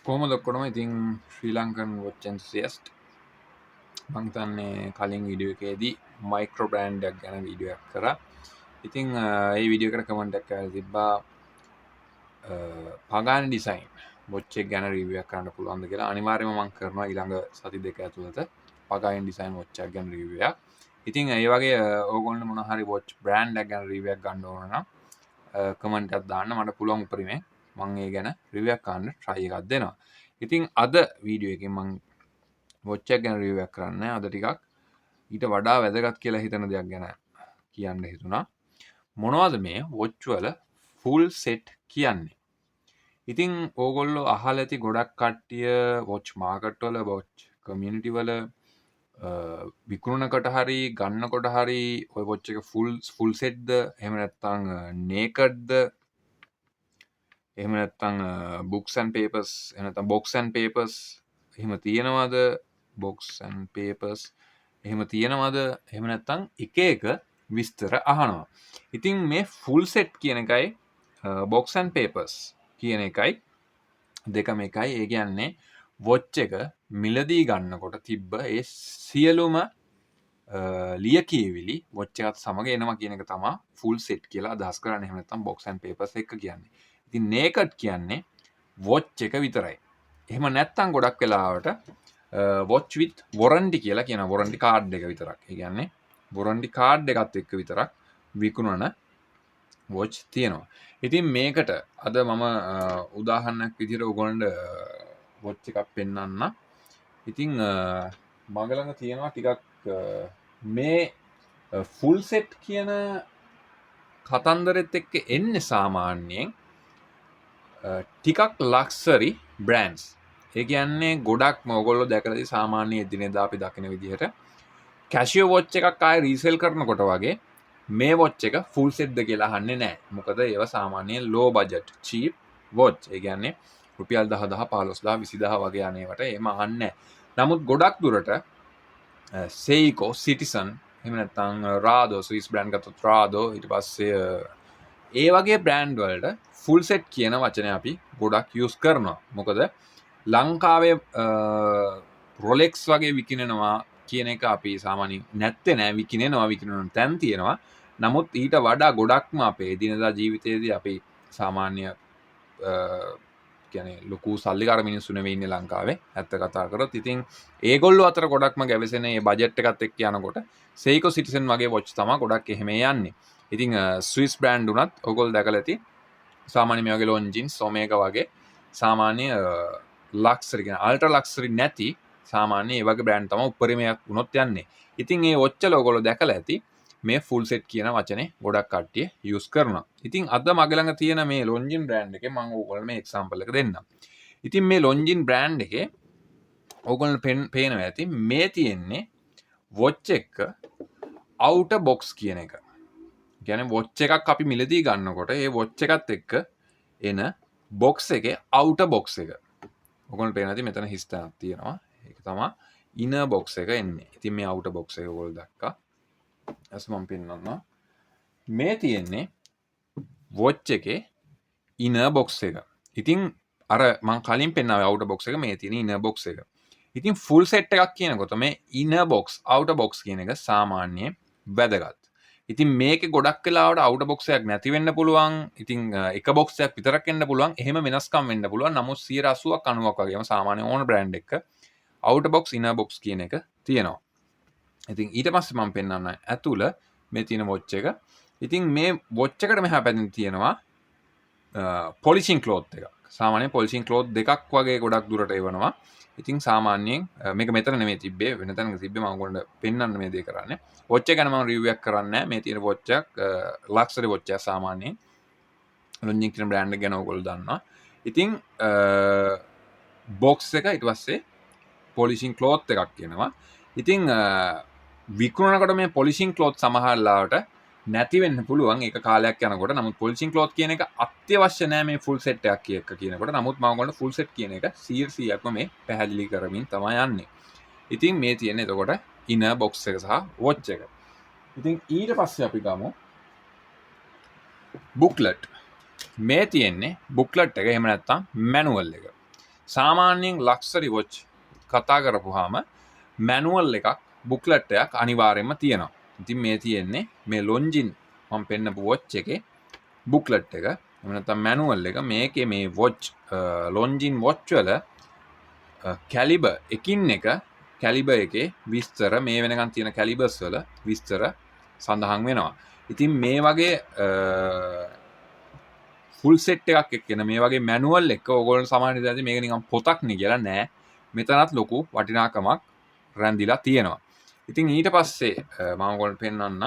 කොහොමද ඔක්කොටම ඉතින් ශ්‍රී ලංකන් watch enthusiast මං හිතන්නේ කලින් වීඩියෝ එකේදී මයික්‍රෝ බ්‍රෑන්ඩ් එකක් ගැන වීඩියෝ එකක් කරා. ඉතින් ඒ වීඩියෝ එකට කමෙන්ට් එකක් කරලා තිබ්බා පගාන ඩිසයින් watch එක ගැන රිවිව් එකක් කරන්න පුළුවන්ද කියලා. අනිවාර්යයෙන්ම මම කරනවා ඊළඟ සති දෙක ඇතුළත පගාන ඩිසයින් watch එකක් ගැන රිවිව් එකක්. ඉතින් ඒ වගේ ඕගොල්ලෝ මොන හරි watch බ්‍රෑන්ඩ් එකක් ගැන රිවිව් එකක් ගන්න ඕන නම් කමෙන්ට් එකක් දාන්න මට පුළුවන් උපරිමයෙන් මම ඒ ගැන රිවිව් එකක් කරන්න try එකක් දෙනවා. ඉතින් අද වීඩියෝ එකෙන් මම watch එක ගැන රිවිව් එකක් කරන්න අද ටිකක් ඊට වඩා වැදගත් කියලා හිතන දෙයක් ගැන කියන්න හිතුණා. මොනවද මේ watch වල full set කියන්නේ? ඉතින් ඕගොල්ලෝ අහලා ඇති ගොඩක් කට්ටිය watch market වල watch community වල විකුණනකොට හරි ගන්නකොට හරි ඔය watch එක full set ද එහෙම නැත්නම් naked ද එහෙම නැත්නම් books and papers එහෙම නැත්නම් box and papers එහෙම තියෙනවද box and papers එහෙම තියෙනවද එහෙම නැත්නම් එක එක විස්තර අහනවා. ඉතින් මේ full set කියන එකයි box and papers කියන එකයි දෙකම එකයි. ඒ කියන්නේ watch එක මිලදී ගන්නකොට තිබ්බ ඒ සියලුම ලියකියවිලි watch එකත් සමග එනවා කියන එක තමයි full set කියලා අදහස් කරන්නේ. එහෙම නැත්නම් box and papers එක කියන්නේ. ඉතින් naked කියන්නේ watch එක විතරයි. එහෙම නැත්නම් ගොඩක් වෙලාවට watch with warranty කියලා කියන warranty card එක විතරක්. ඒ කියන්නේ warranty card එකත් එක්ක විතරක් විකුණන watch තියෙනවා. ඉතින් මේකට අද මම උදාහරණයක් විදිහට ඔයගොල්ලන්ට watch එකක් පෙන්වන්න. ඉතින් මගේ ළඟ තියෙනවා ටිකක් මේ full set කියන කතන්දරෙත් එක්ක එන්නේ සාමාන්‍යයෙන් ටිකක් ලක්සරි බ්‍රෑන්ඩ්ස්. ඒ කියන්නේ ගොඩක්ම ඔයගොල්ලෝ දැකලාදී සාමාන්‍ය එදිනෙදා අපි දකින විදිහට කැෂියෝ watch එකක් ආයෙ රීසෙල් කරනකොට වගේ මේ watch එක full set ද කියලා අහන්නේ නැහැ. මොකද ඒවා සාමාන්‍යයෙන් low budget cheap watch. ඒ කියන්නේ රුපියල් 10000 15000 20000 වගේ අනේවට එහෙම අහන්නේ නැහැ. නමුත් ගොඩක් දුරට Seiko Citizen එහෙම නැත්නම් Rado Swiss brand ගත්තොත් Rado ඊට පස්සේ ඒ වගේ බ්‍රෑන්ඩ් වලට ෆුල් සෙට් කියන වචනය අපි ගොඩක් යූස් කරනවා. මොකද ලංකාවේ රොලෙක්ස් වගේ විකිනෙනවා කියන එක අපි සාමාන්‍යයෙන් නැත්තේ නෑ. විකිනෙන තැන් තියෙනවා. නමුත් ඊට වඩා ගොඩක්ම අපේ එදිනෙදා ජීවිතයේදී අපි සාමාන්‍ය කියන්නේ ලොකු සල්ලිකාර මිනිස්සු නෙවෙයි ඉන්නේ ලංකාවේ. ඇත්ත කතා කරොත් ඉතින් ඒගොල්ලෝ අතර ගොඩක්ම ගැවසෙන මේ බජට් එකත් එක්ක යනකොට Seiko Citizen වගේ watch තමයි ගොඩක් එහෙම යන්නේ. ඉතින් ස්විස් බ්‍රෑන්ඩ් උනත් ඔයගොල්ලෝ දැකලා ඇති සාමාන්‍ය මේ වගේ ලොන්ජින්ස් ඔමේගා වගේ සාමාන්‍ය ලක්සරි කියන අල්ට්‍රා ලක්සරි නැති සාමාන්‍ය ඒ වගේ බ්‍රෑන්ඩ් තමයි උපරිමයක් වුණොත් යන්නේ. ඉතින් මේ watch වල ඔයගොල්ලෝ දැකලා ඇති මේ full set කියන වචනේ ගොඩක් කට්ටිය යූස් කරනවා. ඉතින් අද මගේ ළඟ තියෙන මේ ලොන්ජින් බ්‍රෑන්ඩ් එකේ මම ඕගොල්ලන්ට මේ එක්සැම්පල් එක දෙන්නම්. ඉතින් මේ ලොන්ජින් බ්‍රෑන්ඩ් එකේ ඕගොල්ලන්ට පේනවා ඇති මේ තියෙන්නේ watch එක outer box කියන එක. කියන්නේ watch එකක් අපි මිලදී ගන්නකොට ඒ watch එකත් එක්ක එන box එකේ outer box එක. ඔයගොල්ලන්ට පේනවා ඇති මෙතන හිස් තැනක් තියෙනවා. ඒක තමයි inner box එක එන්නේ. ඉතින් මේ outer box එක ඔයගොල්ලෝ දැක්කා. ඇස් මම පෙන්නන්නම්. මේ තියෙන්නේ watch එකේ inner box එක. ඉතින් අර මම කලින් පෙන්නාවේ outer box එක මේ තියෙන inner box එක. ඉතින් full set එකක් කියනකොට මේ inner box outer box කියන එක සාමාන්‍යයෙන් වැදගත්. ඉතින් මේකේ ගොඩක් වෙලාවට outer box එකක් නැති වෙන්න පුළුවන්. ඉතින් එක box එකක් විතරක් එන්න පුළුවන්. එහෙම වෙනස්කම් වෙන්න පුළුවන්. නමුත් 80ක් 90ක් වගේම සාමාන්‍ය ඕන බ්‍රෑන්ඩ් එකක outer box inner box කියන එක තියෙනවා. ඉතින් ඊට පස්සේ මම පෙන්නන්න ඇතුළ මේ තියෙන watch එක. ඉතින් මේ watch එකට මෙහා පැත්තෙන් තියෙනවා polishing cloth එකක්. සාමාන්‍යයෙන් polishing cloth දෙකක් වගේ ගොඩක් දුරට එවනවා. ඉතින් සාමාන්‍යයෙන් මේක මෙතන නෙමෙයි තිබ්බේ වෙන තැනක තිබ්බේ මම ඔයගොල්ලන්ට පෙන්වන්න මේ දේ කරන්නේ. watch එක ගැන මම රිවිව් එකක් කරන්නේ නැහැ. මේ තියෙන watch එක luxury watch එක සාමාන්‍යයෙන් ලොන්ජින් කියන බ්‍රෑන්ඩ් එක ගැන ඔයගොල්ලෝ දන්නවා. ඉතින් box එක ඊට පස්සේ polishing cloth එකක් කියනවා. ඉතින් විකුණනකොට මේ polishing cloth සමහර ලාවට නැති වෙන්න පුළුවන් ඒක කාලයක් යනකොට. නමුත් polishing cloth කියන එක අත්‍යවශ්‍ය නෑ මේ full set එකක් කියනකොට. නමුත් මම ඔයගොල්ලන්ට full set කියන එක 100%ක්ම මේ පැහැදිලි කරමින් තමයි යන්නේ. ඉතින් මේ තියෙන්නේ එතකොට inner box එක සහ watch එක. ඉතින් ඊට පස්සේ අපි ගමු booklet. මේ තියෙන්නේ booklet එක එහෙම නැත්නම් manual එක. සාමාන්‍යයෙන් ලක්සරි වොච් කතා කරපුවාම මැනුවල් එකක් බුක්ලට් එකක් අනිවාර්යයෙන්ම තියෙනවා. ඉතින් මේ තියෙන්නේ මේ ලොන්ජින් මම පෙන්නපු වොච් එකේ බුක්ලට් එක. එහෙම නැත්නම් මැනුවල් එක. මේකේ මේ වොච් ලොන්ජින් වොච් වල කැලිබර් එකින් එක කැලිබර් එකේ විස්තර මේ වෙනකන් තියෙන කැලිබර්ස් වල විස්තර සඳහන් වෙනවා. ඉතින් මේ වගේ ෆුල් සෙට් එකක් එක්කෙන මේ වගේ මැනුවල් එක ඕගොල්ලෝ සමහර විට මේක නිකන් පොතක් නේ කියලා නෑ. මෙතනත් ලොකු වටිනාකමක් රැඳිලා තියෙනවා. ඉතින් ඊට පස්සේ මම ඔයගොල්ලන්ට පෙන්වන්න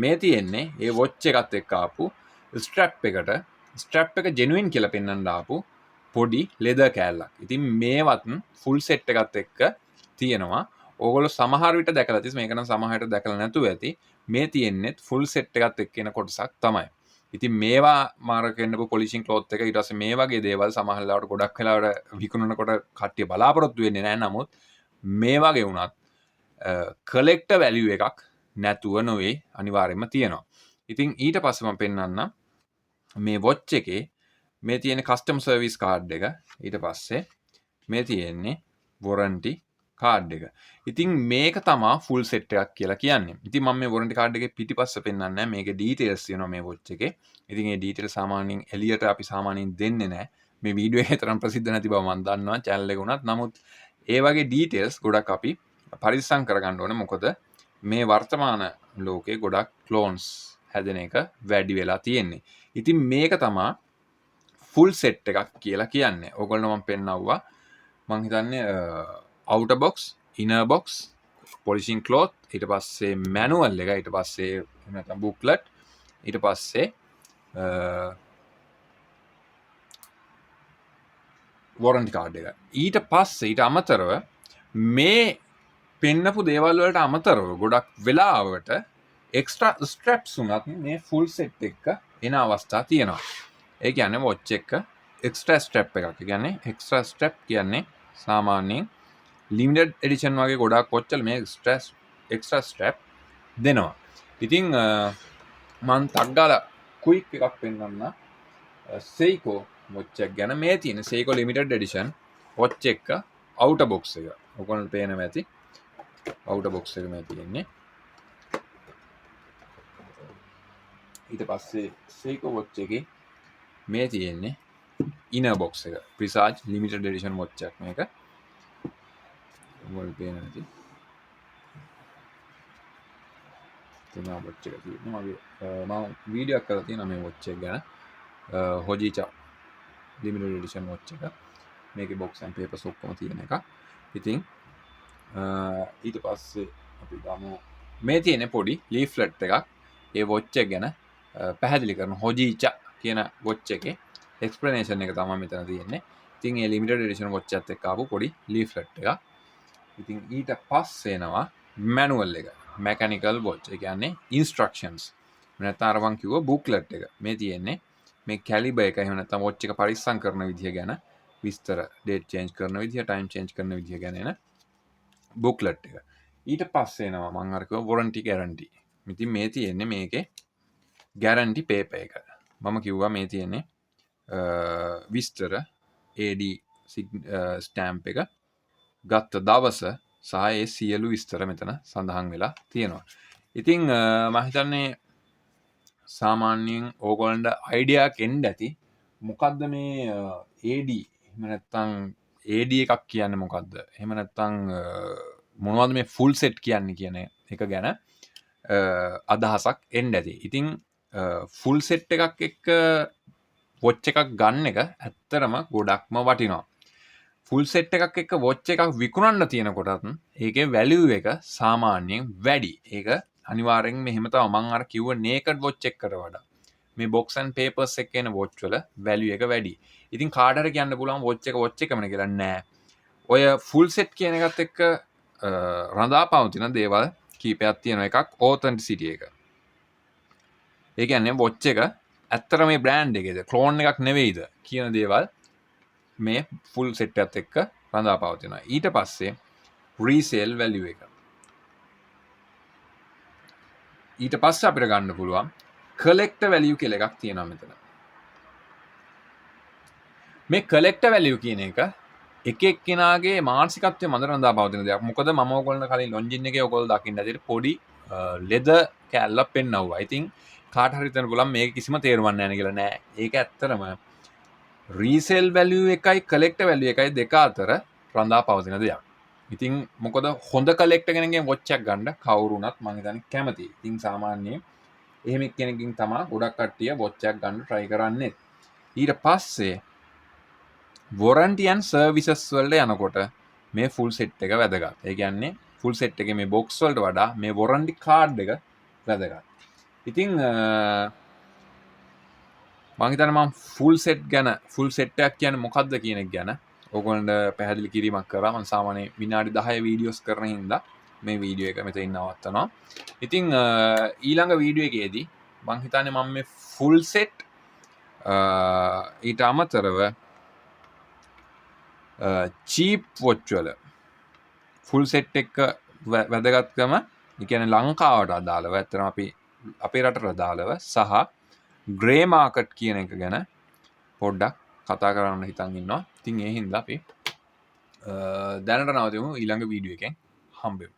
මේ තියෙන්නේ ඒ වොච් එකත් එක්ක ආපු ස්ට්‍රැප් එක ජෙනුයින් කියලා පෙන්වන්න ආපු පොඩි ලෙදර් කෑල්ලක්. ඉතින් මේවත් ෆුල් සෙට් එකත් එක්ක තියෙනවා. ඕගොල්ලෝ සමහර විට දැකලා තියෙස් මේක නම් සමහරට දැකලා නැතුව ඇති. මේ තියෙන්නේ ෆුල් සෙට් එකත් එක්ක එන කොටසක් තමයි. ඉතින් මේවා මාර කෙන්නපු පොලිෂින් ක්ලොත් එක ඊට පස්සේ මේ වගේ දේවල් සමහර වෙලාවට ගොඩක් වෙලාවට විකුණනකොට කට්ටිය බලාපොරොත්තු වෙන්නේ නැහැ. නමුත් මේ වගේ වුණත් කලෙක්ටර් වැලියු එකක් නැතුව නොවේ අනිවාර්යයෙන්ම තියෙනවා. ඉතින් ඊට පස්සේ මම පෙන්නන්නම් මේ වොච් එකේ මේ තියෙන කස්ටම් සර්විස් කාඩ් එක. ඊට පස්සේ මේ තියෙන්නේ වොරන්ටි කාඩ් එක. ඉතින් මේක තමා ෆුල් සෙට් එකක් කියලා කියන්නේ. ඉතින් මම මේ වොරන්ටි කාඩ් එකේ පිටිපස්ස පෙන්නන්නේ නැහැ. මේකේ ඩීටේල්ස් තියෙනවා මේ වොච් එකේ. ඉතින් මේ ඩීටේල් සාමාන්‍යයෙන් එළියට අපි සාමාන්‍යයෙන් දෙන්නේ නැහැ. මේ වීඩියෝ එකේ තරම් ප්‍රසිද්ධ නැති බව මම දන්නවා channel එක උනත්. නමුත් ඒ වගේ ඩීටේල්ස් ගොඩක් අපි පරිස්සම් කරගන්න ඕනේ. මොකද මේ වර්තමාන ලෝකේ ගොඩක් ක්ලෝන්ස් හැදෙන එක වැඩි වෙලා තියෙන්නේ. ඉතින් මේක තමා ෆුල් සෙට් එකක් කියලා කියන්නේ. ඕගොල්ලෝ මම පෙන්නවුවා. මං හිතන්නේ outer box, inner box, polishing cloth, ඊට පස්සේ manual එක, ඊට පස්සේ නැත්නම් booklet, ඊට පස්සේ warranty card එක. ඊට පස්සේ ඊට අමතරව මේ පෙන්නපු දේවල් වලට අමතරව ගොඩක් වෙලාවට එක්ස්ට්‍රා ස්ට්‍රැප්ස් උනත් මේ ෆුල් සෙට් එක එන අවස්ථා තියෙනවා. ඒ කියන්නේ වොච් එක එක්ස්ට්‍රා ස්ට්‍රැප් එකක්. ඒ කියන්නේ එක්ස්ට්‍රා ස්ට්‍රැප් කියන්නේ සාමාන්‍යයෙන් ලිමිටඩ් එඩිෂන් වගේ ගොඩක් වොච් වල මේ එක්ස්ට්‍රා ස්ට්‍රැප් දෙනවා. ඉතින් මම ටක් ගාලා ක්වික් එකක් පෙන්නන්න Seiko වොච් එක ගැන. මේ තියෙන Seiko ලිමිටඩ් එඩිෂන් වොච් එක outer box එක. ඔයගොල්ලන්ට පේනවා ඇති. outer box එක මේ තියෙන්නේ. ඊට පස්සේ Seiko watch එකේ මේ තියෙන්නේ inner box එක. Presage limited edition watch එකක් මේක. ඔයගොල්ලෝ පේනවා ඇති. තියෙනවා watch එක තියෙනවා. මම වීඩියෝ එකක් කරලා තියෙනවා මේ watch එක ගැන. Hojicha limited edition watch එක. මේකේ box and papers ඔක්කොම තියෙන එක. ඉතින් ඊට පස්සේ අපි ගමු මේ තියෙන පොඩි leaflet එකක්. ඒ watch එක ගැන පැහැදිලි කරන Hojicha කියන watch එකේ explanation එක තමයි මෙතන තියෙන්නේ. ඉතින් මේ limited edition watch එකත් එක්ක ආපු පොඩි leaflet එකක්. ඉතින් ඊට පස්සේ එනවා manual එක. mechanical watch. ඒ කියන්නේ instructions. නැත්නම් අර මං කිව්ව booklet එක. මේ තියෙන්නේ මේ caliber එක එහෙම නැත්නම් watch එක පරිස්සම් කරන විදිය ගැන විස්තර, date change කරන විදිය, time change කරන විදිය ගැන එන booklet එක. ඊට පස්සේ එනවා මං අර කිව්ව warranty guarantee. ඉතින් මේ තියෙන්නේ මේකේ guarantee paper එක. මම කිව්වා මේ තියෙන්නේ විස්තර AD stamp එක ගත්ත දවස සහ ඒ සියලු විස්තර මෙතන සඳහන් වෙලා තියෙනවා. ඉතින් මම හිතන්නේ සාමාන්‍යයෙන් ඕගොල්ලන්ට අයිඩියා එකක් එන්න ඇති මොකද්ද මේ AD එහෙම නැත්නම් AD එකක් කියන්නේ මොකද්ද? එහෙම නැත්නම් මොනවද මේ ෆුල් සෙට් කියන්නේ කියන එක ගැන අදහසක් එන්න ඇති. ඉතින් ෆුල් සෙට් එකක් එක්ක වොච් එකක් ගන්න එක ඇත්තරම ගොඩක්ම වටිනවා. ෆුල් සෙට් එකක් එක්ක වොච් එකක් විකුණන්න තියෙනකොටත් ඒකේ වැලියු එක සාමාන්‍යයෙන් වැඩි. ඒක අනිවාර්යෙන් මෙහෙම තමයි මම අර කිව්ව නේකඩ් වොච් එකකට වඩා මේ box and papers එක එන වොච් වල වැලියු එක වැඩි. ඉතින් කාට හරි කියන්න පුළුවන් වොච් එකම නේ කියලා නෑ. ඔය ෆුල් සෙට් කියන එකත් එක්ක රඳා පවතින දේවල් කීපයක් තියෙනවා. එකක් authenticity එක. ඒ කියන්නේ වොච් එක ඇත්තට මේ බ්‍රෑන්ඩ් එකේද ක්ලෝන් එකක් නෙවෙයිද කියන දේවල් මේ ෆුල් සෙට් එකත් එක්ක රඳා පවතිනවා. ඊට පස්සේ resale value එක. ඊට පස්සේ අපිට ගන්න පුළුවන් collector value කියලා එකක් තියෙනවා මෙතන. මේ කලෙක්ට වැලියු කියන එක එක්කෙනාගේ මානසිකත්වය මත රඳා පවතින දෙයක්. මොකද මම ඔයගොල්ලන්ට කලින් ලොන්ජින් එකේ ඔයගොල්ලෝ දකින්න ඇතිට පොඩි ලෙද කෑල්ලක් පෙන්නවුවා. ඉතින් කාට හරි හිතන්න පුළුවන් මේක කිසිම තේරුමක් නැහැ නේ කියලා. නෑ. ඒක ඇත්තටම රීසේල් වැලියු එකයි කලෙක්ට වැලියු එකයි දෙක අතර රඳා පවතින දෙයක්. ඉතින් මොකද හොඳ කලෙක්ට කෙනෙක්ගෙන් වොච් එකක් ගන්න කවුරුණත් මම හිතන්නේ කැමතියි. ඉතින් සාමාන්‍යයෙන් එහෙම කෙනකින් තමා ගොඩක් කට්ටිය වොච් එකක් ගන්න try කරන්නේ. ඊට පස්සේ warranty and services වලට යනකොට මේ full set එක වැදගත්. ඒ කියන්නේ full set එකේ මේ box වලට වඩා මේ warranty card එක වැදගත්. ඉතින් මම හිතන්නේ මම full set එකක් කියන්නේ මොකක්ද කියන එක ගැන ඔයගොල්ලන්ට පැහැදිලි කිරීමක් කරා. මම සාමාන්‍යයෙන් විනාඩි 10 වීඩියෝස් කරන හින්දා මේ වීඩියෝ එක මෙතනින් නවත්තනවා. ඉතින් ඊළඟ වීඩියෝ එකේදී මම හිතන්නේ මම මේ full set ඊට අමතරව චීප් වොච් වල ෆුල් සෙට් එක වැදගත්කම ඒ කියන්නේ ලංකාවට අදාළව ඇත්තටම අපි අපේ රටට අදාළව සහ ග්‍රේ මාකට් කියන එක ගැන පොඩ්ඩක් කතා කරන්න හිතන් ඉන්නවා. ඉතින් ඒ හින්දා අපි දැනට නවතිමු ඊළඟ වීඩියෝ එකෙන් හම්බෙමු.